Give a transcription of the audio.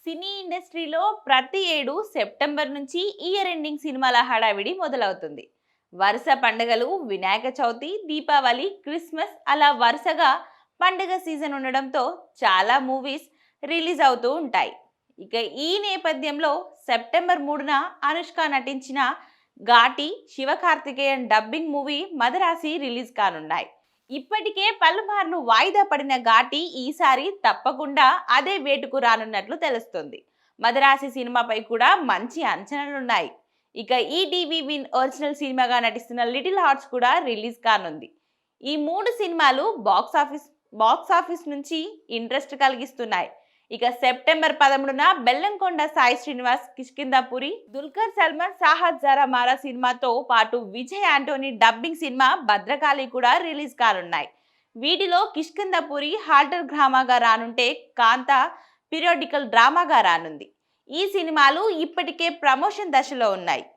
సినీ ఇండస్ట్రీలో ప్రతి ఏడు సెప్టెంబర్ నుంచి ఇయర్ ఎండింగ్ సినిమాల హడావిడి మొదలవుతుంది. వరుస పండుగలు, వినాయక చవితి, దీపావళి, క్రిస్మస్ అలా వరుసగా పండుగ సీజన్ ఉండడంతో చాలా మూవీస్ రిలీజ్ అవుతూ ఉంటాయి. ఇక ఈ నేపథ్యంలో సెప్టెంబర్ 3న అనుష్క నటించిన Ghaati Sivakarthikeyan dubbing movie Madharaasi release కానున్నాయి. ఇప్పటికే పలుమార్లు వాయిదా పడిన ఘాటి ఈసారి తప్పకుండా అదే వేటుకు రానున్నట్లు తెలుస్తుంది. మదరాసి సినిమాపై కూడా మంచి అంచనాలున్నాయి. ఇక ఈ టీవీ విన్ ఒరిజినల్ సినిమాగా నటిస్తున్న లిటిల్ హార్ట్స్ కూడా రిలీజ్ కానుంది. ఈ మూడు సినిమాలు బాక్స్ ఆఫీస్ నుంచి ఇంట్రెస్ట్ కలిగిస్తున్నాయి. ఇక సెప్టెంబర్ 13న బెల్లంకొండ సాయి శ్రీనివాస్ కిష్కిందాపురి, దుల్కర్ సల్మాన్ సాహత్ జరా మారా సినిమాతో పాటు విజయ్ ఆంటోనీ డబ్బింగ్ సినిమా భద్రకాళి కూడా రిలీజ్ కానున్నాయి. వీటిలో కిష్కిందాపురి హాల్టర్ డ్రామాగా రానుంటే కాంత పీరియాడికల్ డ్రామాగా రానుంది. ఈ సినిమాలు ఇప్పటికే ప్రమోషన్ దశలో ఉన్నాయి.